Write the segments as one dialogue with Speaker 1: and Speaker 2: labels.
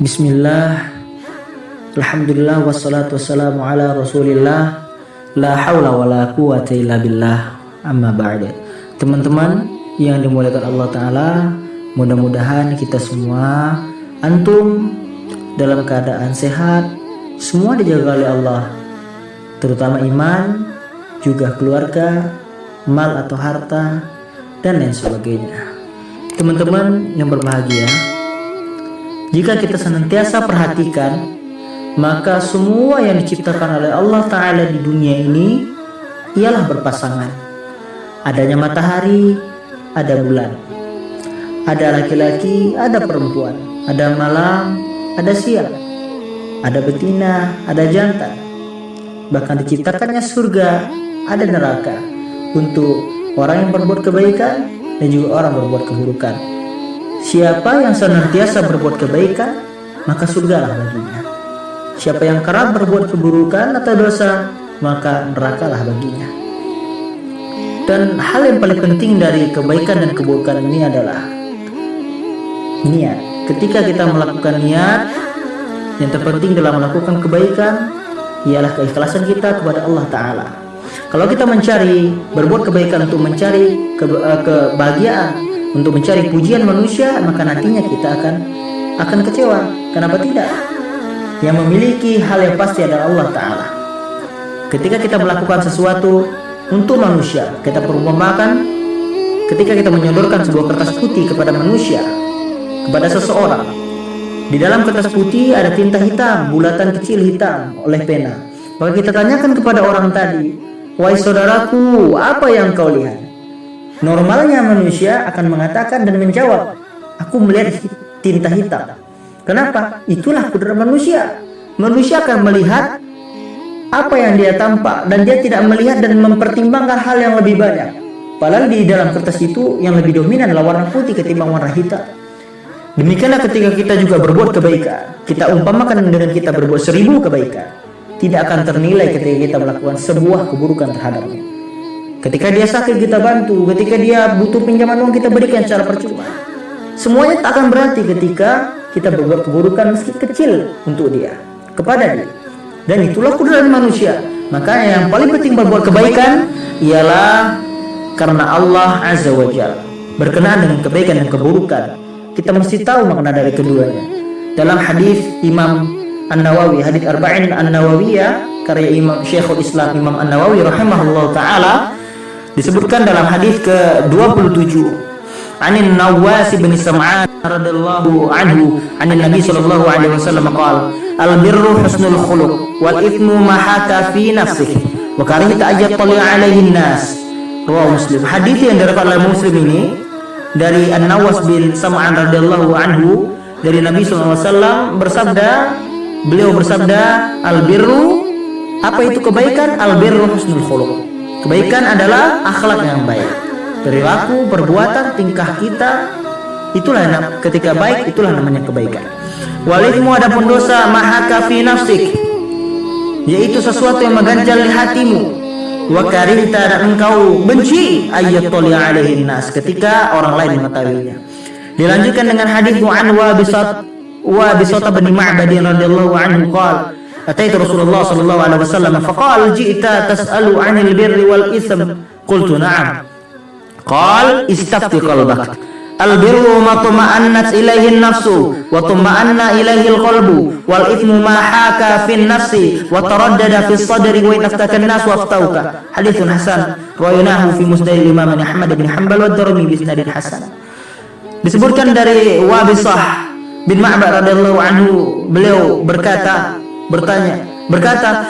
Speaker 1: Bismillah, alhamdulillah, wassalatu wassalamu ala rasulillah, la hawla wa la quwata illa billah, amma ba'd. Teman-teman yang dimuliakan Allah Ta'ala, mudah-mudahan kita semua, antum dalam keadaan sehat, semua dijaga oleh Allah, terutama iman, juga keluarga, mal atau harta, dan lain sebagainya. Teman-teman yang berbahagia, jika kita senantiasa perhatikan, maka semua yang diciptakan oleh Allah Ta'ala di dunia ini ialah berpasangan. Adanya matahari, ada bulan, ada laki-laki, ada perempuan, ada malam, ada siang, ada betina, ada jantan. Bahkan diciptakannya surga, ada neraka untuk orang yang berbuat kebaikan dan juga orang berbuat keburukan. Siapa yang senantiasa berbuat kebaikan, maka surgalah baginya. Siapa yang kerap berbuat keburukan atau dosa, maka nerakalah baginya. Dan hal yang paling penting dari kebaikan dan keburukan ini adalah niat. Ketika kita melakukan niat, yang terpenting dalam melakukan kebaikan ialah keikhlasan kita kepada Allah Ta'ala. Kalau kita mencari berbuat kebaikan untuk mencari kebahagiaan, untuk mencari pujian manusia, maka nantinya kita akan kecewa. Kenapa tidak? Yang memiliki hal yang pasti adalah Allah Ta'ala. Ketika kita melakukan sesuatu untuk manusia, kita perumpamakan ketika kita menyodorkan sebuah kertas putih kepada manusia, kepada seseorang. Di dalam kertas putih ada tinta hitam, bulatan kecil hitam oleh pena. Maka kita tanyakan kepada orang tadi, "Wahai saudaraku, apa yang kau lihat?" Normalnya manusia akan mengatakan dan menjawab, "Aku melihat tinta hitam." Kenapa? Itulah kudrat manusia. Manusia akan melihat apa yang dia tampak, dan dia tidak melihat dan mempertimbangkan hal yang lebih banyak. Padahal di dalam kertas itu yang lebih dominan adalah warna putih ketimbang warna hitam. Demikianlah ketika kita juga berbuat kebaikan. Kita umpamakan dengan kita berbuat 1000 kebaikan, tidak akan ternilai ketika kita melakukan sebuah keburukan terhadapnya. Ketika dia sakit kita bantu, ketika dia butuh pinjaman uang kita berikan secara percuma. Semuanya tak akan berarti ketika kita berbuat keburukan meski kecil untuk dia, kepada dia. Dan itulah kudrat manusia. Maka yang paling penting berbuat kebaikan ialah karena Allah Azza wa Jalla berkenaan dengan kebaikan dan keburukan. Kita mesti tahu makna dari keduanya. Dalam hadis Imam An-Nawawi, hadis Arba'in An-Nawawiyah karya Imam Syekhul Islam Imam An-Nawawi rahimahullah ta'ala, disebutkan dalam hadis ke-27 Anin Nawas bin Sam'an radhiyallahu anhu anin Nabi sallallahu alaihi wasallam qala al-birru husnul khuluq wal ithmu ma haka fi nafsihi wa karihta ajtali alaihi nas. Rawahu Muslim. Hadis yang diriwayatkan oleh Muslim ini dari An-Nawas bin Sam'an radhiyallahu anhu dari Nabi sallallahu alaihi wasallam beliau bersabda, al-birru, apa itu kebaikan? Al-birru husnul khuluq. Kebaikan adalah akhlak yang baik, perilaku, perbuatan, tingkah kita, itulah ketika baik, itulah namanya kebaikan. Walithmu, adapun dosa, mahaka fi nafsik, yaitu sesuatu yang mengganjal di hatimu. Wa karihta, dan engkau benci, ayyatuli alaihin nas, ketika orang lain mengetahuinya. Dilanjutkan dengan hadis an wa bisata bin Ma'bad radhiyallahu anhu qala ataitu Rasulullah sallallahu alaihi wasallam faqala ji'ta tas'alu 'anil birri wal ism qultu na'am qala istafti qalbak al birru ma tuma'annat ilaihi an-nafsu wa tuma'anna ilaihi al-qalbu wal ithmu ma haka fi an-nafsi wa taraddada fi as-sadri wa inaftaka an-nas wa aftauka. Haditsun hasan rawainahu fi musnad Imam Ahmad bin Hanbal wa Darimi bi isnadin hasan. Disebutkan dari Wabisah bin Ma'bad radhiyallahu anhu, beliau berkata,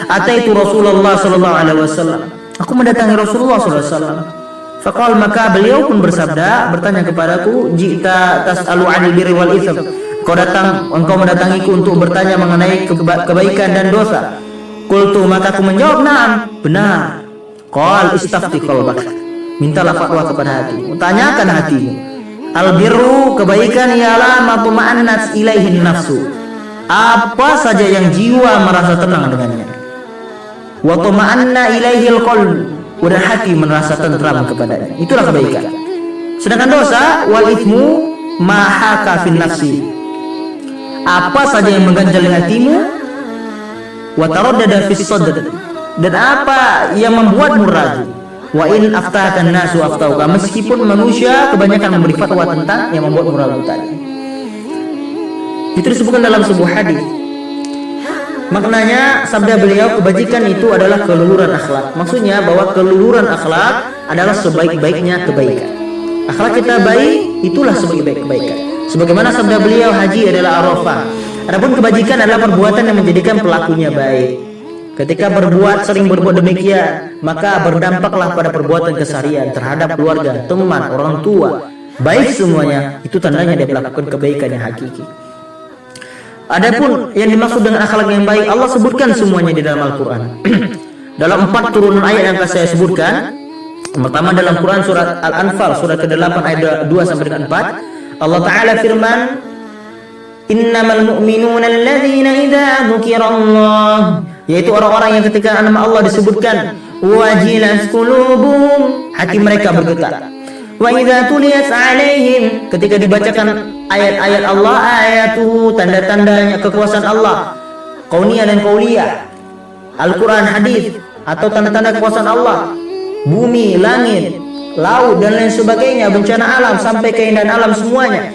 Speaker 1: ataitu Rasulullah sallallahu alaihi wasallam, aku mendatangi Rasulullah sallallahu alaihi wasallam. Faqal, maka beliau pun bersabda, bertanya kepadaku, ji'ta tas'alu 'anil birri wal itsm, engkau mendatangiku untuk bertanya mengenai kebaikan dan dosa. Qultu, maka aku menjawab, na'am, benar. Qal istafti qalbak, mintalah fatwa kepada hatimu, tanyakan hatimu. Al-birru, kebaikan ialah ma tuma'annat ilaihin nafsu, apa saja yang jiwa merasa tenang dengannya. Wa tuma'anna ilaihil qalb, dan hati merasa tentram kepadanya. Itulah kebaikan. Sedangkan dosa, wal ithmu ma haka fin nafsi, apa saja yang mengganjal di hatimu, wa taraddada fis sadr, dan apa yang membuatmu ragu. Wa in aftahkan nasu aftauka, meskipun manusia kebanyakan memberi fatwa tentang yang membuatmu ragu tadi. Itu disebutkan dalam sebuah hadis. Maknanya sabda beliau, kebajikan itu adalah keluhuran akhlak. Maksudnya bahwa keluhuran akhlak adalah sebaik-baiknya kebaikan. Akhlak kita baik, itulah sebaik-baik kebaikan. Sebagaimana sabda beliau, haji adalah arafah. Adapun kebajikan adalah perbuatan yang menjadikan pelakunya baik. Ketika sering berbuat demikian, maka berdampaklah pada perbuatan keseharian terhadap keluarga, teman, orang tua, baik semuanya. Itu tandanya dia melakukan kebaikan yang hakiki. Adapun yang dimaksud dengan akhlak yang baik, Allah sebutkan semuanya di dalam Al-Quran. Dalam 4 turunan ayat yang akan saya sebutkan. Pertama dalam Quran surat Al-Anfal surat ke-8 ayat 2 sampai dengan 4, Allah Ta'ala firman, innamal mu'minuna alladzina idza dzukirallah, yaitu orang-orang yang ketika nama Allah disebutkan, wajilat qulubuhum, hati mereka bergetar. Wa idza tuliyat alaihim, ketika dibacakan ayat-ayat Allah, ayatuhu, tanda-tandanya kekuasaan Allah, kauniyah dan qauliyah, Al-Quran, hadis, atau tanda-tanda kekuasaan Allah, bumi, langit, laut dan lain sebagainya, bencana alam sampai keindahan alam semuanya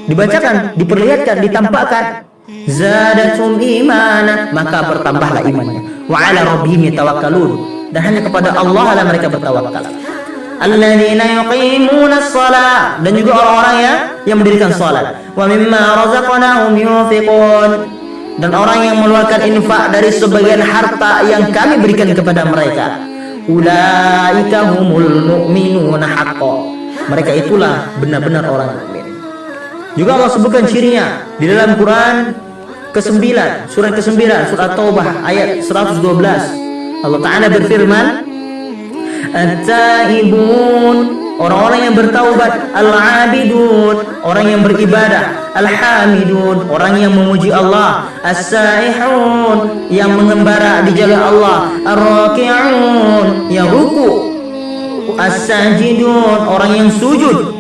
Speaker 1: dibacakan, diperlihatkan, ditampakkan, zadatum imana, maka bertambahlah imannya. Wa ala rabbihim yatawakkalun, dan hanya kepada Allah lah mereka bertawakal. Alladzina yuqimuna shalah, dan juga orang-orang yang mendirikan salat. Wa mimma razaqnahum yunfiqun, dan orang yang mengeluarkan infak dari sebagian harta yang kami berikan kepada mereka. Ulaika humul mu'minuna haqqan, mereka itulah benar-benar orang mukmin. Juga Allah sebutkan cirinya di dalam Quran ke-9, surat ke-9, surat Taubah ayat 112. Allah Ta'ala berfirman, At-taibun, orang-orang yang bertaubat, Al-abidun, orang yang beribadah, Al-hamidun, orang yang memuji Allah, As-saihun, yang mengembara di jalan Allah, Ar-raki'un, yang ruku, As-sajidun, orang yang sujud,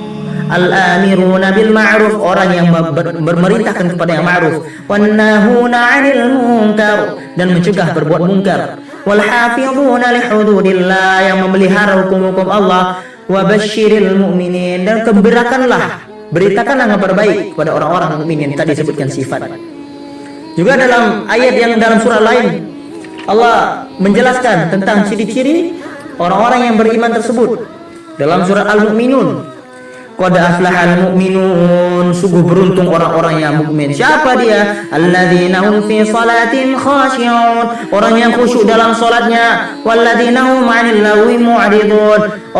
Speaker 1: Al-amiruna bil ma'ruf, orang yang memerintahkan kepada yang ma'ruf, Wan-nahuna 'anil munkar, dan mencegah berbuat munkar, Wal hafizuna li hududillah, yang memelihara hukum-hukum Allah, Wa basyiril mu'minin, dan beritakanlah kabar baik kepada orang-orang mukminin. Tadi disebutkan sifat. Juga dalam ayat yang dalam surah lain, Allah menjelaskan tentang ciri-ciri orang-orang yang beriman tersebut. Dalam surat Al-Mu'minun, qad aflahal mu'minun, sungguh beruntung orang-orang yang mukmin. Siapa dia? Alladzina hum fi salatin khashi'un, orang yang khusyuk dalam salatnya. Walladzina hum 'anil lagwi mu'ridun,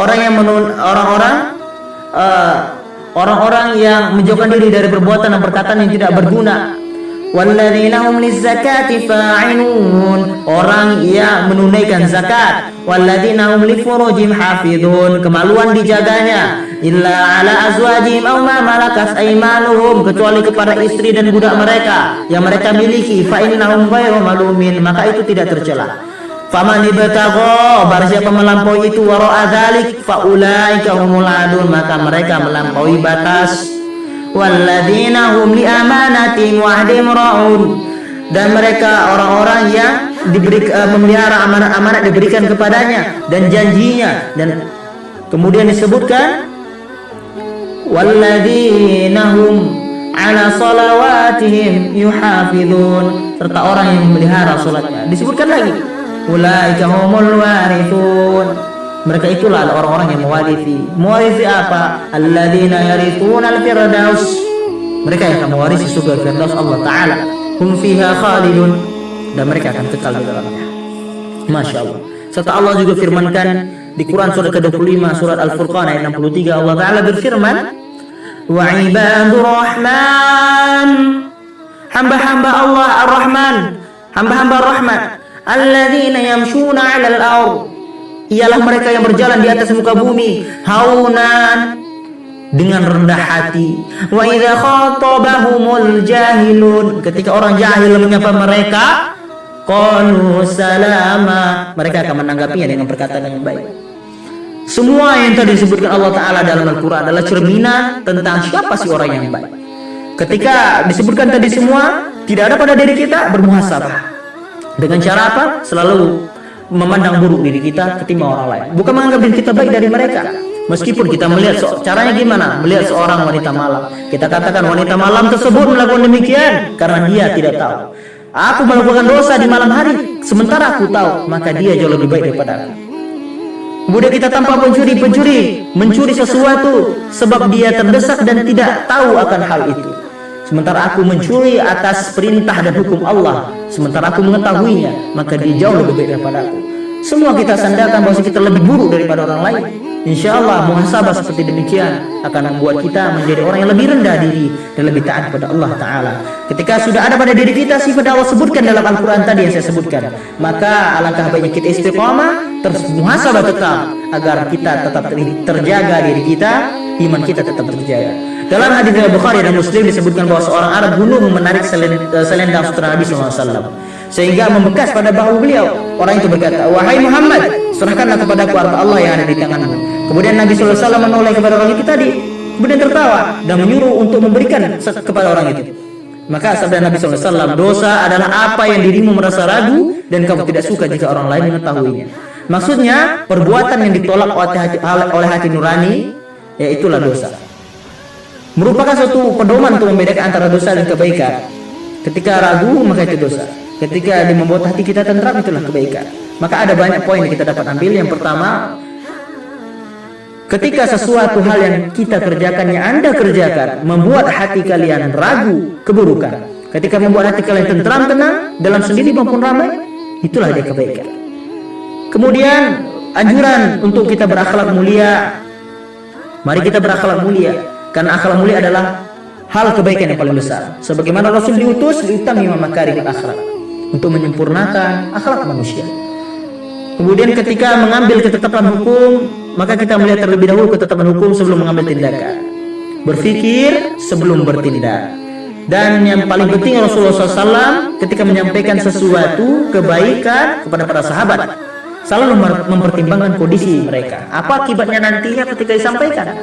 Speaker 1: orang-orang yang menjauhkan diri dari perbuatan dan perkataan yang tidak berguna. Walladzina hum lizzakati fa'ilun, orang yang menunaikan zakat. Walladzina hum li furujihim hafizun, kemaluan dijaganya. Illa ala azwajihim aw ma malakat aymanuhum, kecuali kepada istri dan budak mereka yang mereka miliki. Fa innahum ghairu malumin, maka itu tidak tercela. Faman ibtagha, barang siapa melampaui itu, wara'a dzalik fa ulaika humul adun, maka mereka melampaui batas. Walladzina hum li amanatin wa ahdim ra'un, dan mereka orang-orang yang memelihara amanat-amanat diberikan kepadanya dan janjinya. Dan kemudian disebutkan walladzina hum ala salawatihim yuhafizun, serta orang yang memelihara salatnya. Disebutkan lagi, ulaika humul warithun, mereka itulah orang-orang yang mewarisi. Mewarisi apa? Alladzina yarithuna al-firdaus, mereka yang akan mewarisi surga Firdaus Allah Ta'ala. Hum fiha khalidun, dan mereka akan kekal di dalamnya. Masya Allah. Serta Allah juga firmankan di Quran surat ke-25 surat Al-Furqan ayat 63, Allah Ta'ala berfirman, wa ibadur rahman, hamba-hamba Allah Ar-Rahman, hamba-hamba Rahman, alladzina yamshuna 'alal ardh, ialah mereka yang berjalan di atas muka bumi, haunan, dengan rendah hati. Wa idza khatabahumul jahilun, ketika orang jahil menyapa mereka, qalu salama, mereka akan menanggapinya dengan perkataan yang baik. Semua yang tadi disebutkan Allah Ta'ala dalam Al-Quran adalah cerminan tentang siapa sih orang yang baik. Ketika disebutkan tadi semua tidak ada pada diri kita, bermuhasabah. Dengan cara apa? Selalu memandang buruk diri kita ketimbang orang lain. Bukan menganggap diri kita baik dari mereka. Meskipun kita melihat caranya gimana? Melihat seorang wanita malam, kita katakan wanita malam tersebut melakukan demikian karena dia tidak tahu. Aku melakukan dosa di malam hari, sementara aku tahu, maka dia jauh lebih baik daripada aku. Kemudian kita tampak mencuri sesuatu sebab dia terdesak dan tidak tahu akan hal itu. Sementara aku mencuri atas perintah dan hukum Allah, sementara aku mengetahuinya, maka dia jauh lebih baik daripada aku. Semua kita sandarkan bahwa kita lebih buruk daripada orang lain. Insya Allah muhasabah seperti demikian akan membuat kita menjadi orang yang lebih rendah diri dan lebih taat kepada Allah Ta'ala. Ketika sudah ada pada diri kita sifat Allah sebutkan dalam Al-Quran tadi yang saya sebutkan, maka alangkah baiknya kita istiqamah, terus muhasabah tetap agar kita tetap terjaga diri kita, iman kita tetap terjaga. Dalam hadis Bukhari dan Muslim disebutkan bahwa seorang Arab gunung menarik selendang sutra Nabi SAW sehingga membekas pada bahu beliau. Orang itu berkata, "Wahai Muhammad, serahkanlah kepadaku harta Allah yang ada di tanganmu." Kemudian Nabi SAW menoleh kepada orang itu tadi, kemudian tertawa dan menyuruh untuk memberikan kepada orang itu. Maka sabda Nabi SAW, dosa adalah apa yang dirimu merasa ragu dan kamu tidak suka jika orang lain mengetahuinya. Maksudnya perbuatan yang ditolak oleh hati nurani, yaitulah dosa. Merupakan suatu pedoman untuk membedakan antara dosa dan kebaikan. Ketika ragu maka itu dosa. Ketika dia membuat hati kita tentram, itulah kebaikan. Maka ada banyak poin yang kita dapat ambil. Yang pertama, ketika sesuatu hal yang kita kerjakan, yang Anda kerjakan, membuat hati kalian ragu keburukan, ketika membuat hati kalian tentram, tenang, dalam sendiri maupun ramai, itulah dia kebaikan. Kemudian anjuran untuk kita berakhlak mulia. Mari kita berakhlak mulia, karena akhlak mulia adalah hal kebaikan yang paling besar. Sebagaimana Rasul diutus liutammima makarimul akhlak, untuk menyempurnakan akhlak manusia. Kemudian ketika mengambil ketetapan hukum, maka kita melihat terlebih dahulu ketetapan hukum sebelum mengambil tindakan. Berpikir sebelum bertindak. Dan yang paling penting Rasulullah SAW ketika menyampaikan sesuatu kebaikan kepada para sahabat, selalu mempertimbangkan kondisi mereka. Apa akibatnya nantinya ketika disampaikan.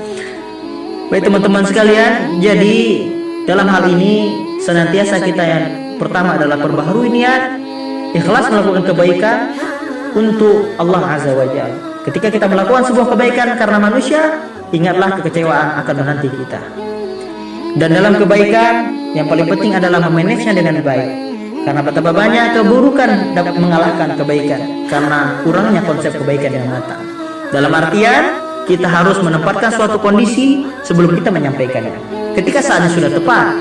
Speaker 1: Baik teman-teman sekalian, jadi dalam hal ini senantiasa kita yang pertama adalah perbaharui niat, ikhlas melakukan kebaikan untuk Allah Azza wa Jalla. Ketika kita melakukan sebuah kebaikan karena manusia, ingatlah kekecewaan akan menanti kita. Dan dalam kebaikan yang paling penting adalah memanagenya dengan baik. Karena betapa banyak keburukan dapat mengalahkan kebaikan karena kurangnya konsep kebaikan yang matang. Dalam artian kita harus menempatkan suatu kondisi sebelum kita menyampaikannya. Ketika saatnya sudah tepat,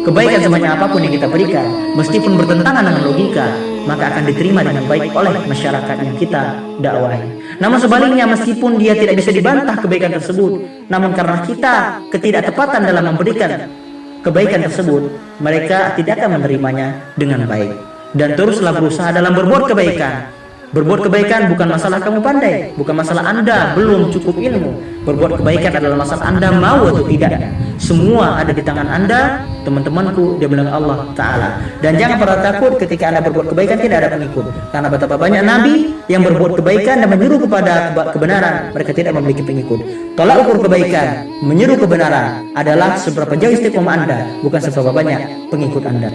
Speaker 1: kebaikan sebanyak apapun yang kita berikan, meskipun bertentangan dengan logika, maka akan diterima dengan baik oleh masyarakat yang kita dakwahi. Namun sebaliknya, meskipun dia tidak bisa dibantah kebaikan tersebut, namun karena kita ketidaktepatan dalam memberikan kebaikan tersebut, mereka tidak akan menerimanya dengan baik. Dan teruslah berusaha dalam berbuat kebaikan. Berbuat kebaikan bukan masalah kamu pandai, bukan masalah Anda belum cukup ilmu. Berbuat kebaikan adalah masalah Anda mau atau tidak. Semua ada di tangan Anda, teman-temanku, dia bilang Allah Ta'ala. Dan jangan pernah takut ketika Anda berbuat kebaikan tidak ada pengikut. Karena betapa banyak nabi yang berbuat kebaikan dan menyuruh kepada kebenaran, mereka tidak memiliki pengikut. Tolak ukur kebaikan, menyuruh kebenaran adalah seberapa jauh istiqomah Anda, bukan seberapa banyak pengikut Anda.